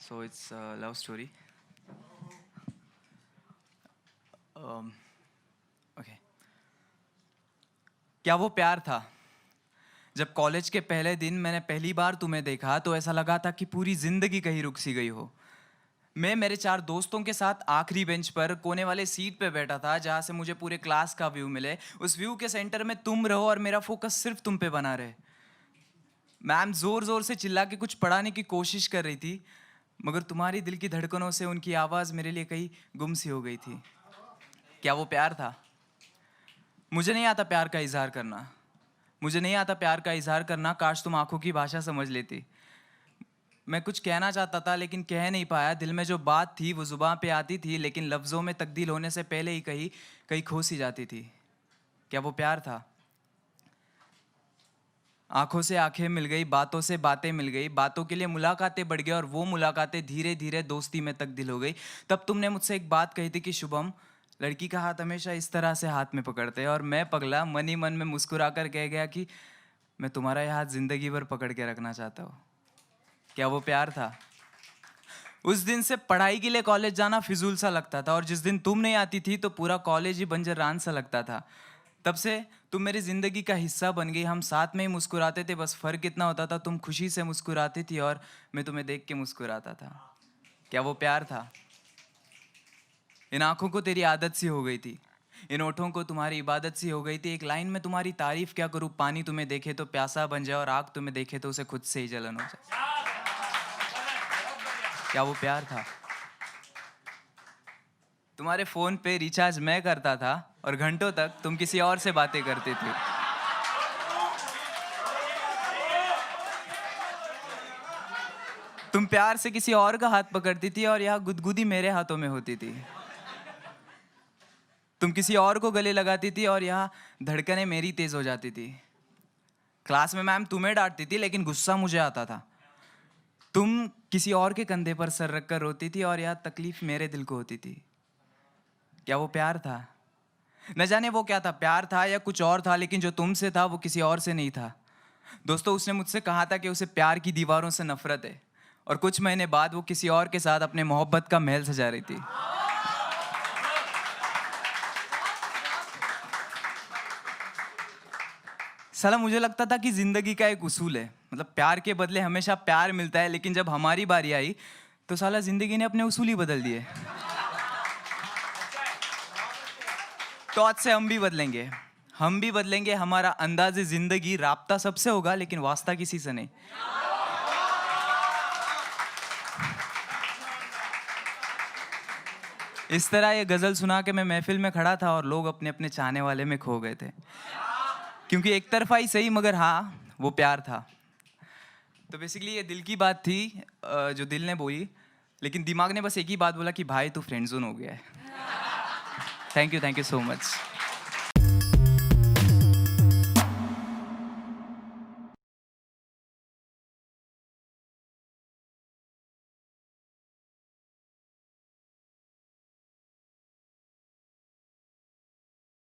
So it's a love story. Okay. क्या वो प्यार था? जब कॉलेज के पहले दिन मैंने पहली बार तुम्हें देखा तो ऐसा लगा था कि पूरी जिंदगी कहीं रुक सी गई हो। मैं मेरे 4 दोस्तों के साथ आखिरी बेंच पर कोने वाले सीट पे बैठा था, जहाँ से मुझे पूरे क्लास का व्यू मिले। उस व्यू के सेंटर में तुम रहो और मेरा फोकस सिर्फ तुम पे बना रहे। मैम जोर जोर से चिल्ला के कुछ पढ़ाने की कोशिश कर रही थी, मगर तुम्हारी दिल की धड़कनों से उनकी आवाज़ मेरे लिए कहीं गुम सी हो गई थी। क्या वो प्यार था? मुझे नहीं आता प्यार का इजहार करना। मुझे नहीं आता प्यार का इजहार करना। काश तुम आंखों की भाषा समझ लेती। मैं कुछ कहना चाहता था लेकिन कह नहीं पाया। दिल में जो बात थी वो जुबान पे आती थी, लेकिन लफ्ज़ों में तब्दील होने से पहले ही कहीं कहीं खो सी जाती थी। क्या वो प्यार था? आंखों से आंखें मिल गई, बातों से बातें मिल गई, बातों के लिए मुलाकातें बढ़ गई और वो मुलाकातें धीरे धीरे दोस्ती में तब्दील हो गई। तब तुमने मुझसे एक बात कही थी कि शुभम, लड़की का हाथ हमेशा इस तरह से हाथ में पकड़ते हैं। और मैं पगला मन ही मन में मुस्कुरा कर कह गया कि मैं तुम्हारा यह हाथ जिंदगी भर पकड़ के रखना चाहता हूँ। क्या वो प्यार था? उस दिन से पढ़ाई के लिए कॉलेज जाना फिजूल सा लगता था, और जिस दिन तुम नहीं आती थी तो पूरा कॉलेज ही बंजर रान सा लगता था। तब से तुम मेरी ज़िंदगी का हिस्सा बन गई। हम साथ में ही मुस्कुराते थे, बस फ़र्क इतना होता था तुम खुशी से मुस्कुराती थी और मैं तुम्हें देख के मुस्कुराता था। क्या वो प्यार था? इन आँखों को तेरी आदत सी हो गई थी, इन ओठों को तुम्हारी इबादत सी हो गई थी। एक लाइन में तुम्हारी तारीफ़ क्या करूँ, पानी तुम्हें देखे तो प्यासा बन जाए और आग तुम्हें देखे तो उसे खुद से ही जलन हो जाए। क्या वो प्यार था? तुम्हारे फ़ोन पे रिचार्ज मैं करता था और घंटों तक तुम किसी और से बातें करते थे। तुम प्यार से किसी और का हाथ पकड़ती थी और यह गुदगुदी मेरे हाथों में होती थी। तुम किसी और को गले लगाती थी और यह धड़कनें मेरी तेज़ हो जाती थी। क्लास में मैम तुम्हें डांटती थी लेकिन गुस्सा मुझे आता था। तुम किसी और के कंधे पर सर रखकर रोती थी और यह तकलीफ मेरे दिल को होती थी। क्या वो प्यार था? न जाने वो क्या था, प्यार था या कुछ और था, लेकिन जो तुमसे था वो किसी और से नहीं था। दोस्तों, उसने मुझसे कहा था कि उसे प्यार की दीवारों से नफरत है, और कुछ महीने बाद वो किसी और के साथ अपने मोहब्बत का महल सजा रही थी। साला मुझे लगता था कि जिंदगी का एक उसूल है, मतलब प्यार के बदले हमेशा प्यार मिलता है, लेकिन जब हमारी बारी आई तो साला जिंदगी ने अपने उसूल ही बदल दिए। तो आज से हम भी बदलेंगे, हम भी बदलेंगे। हमारा अंदाज़े ज़िंदगी, राब्ता सबसे होगा लेकिन वास्ता किसी से नहीं। इस तरह ये गज़ल सुना के मैं महफिल में खड़ा था और लोग अपने अपने चाहने वाले में खो गए थे, क्योंकि एक तरफा ही सही मगर हाँ, वो प्यार था। तो बेसिकली ये दिल की बात थी, जो दिल ने बोली, लेकिन दिमाग ने बस एक ही बात बोला कि भाई तू फ्रेंड जोन हो गया है। Thank you so much.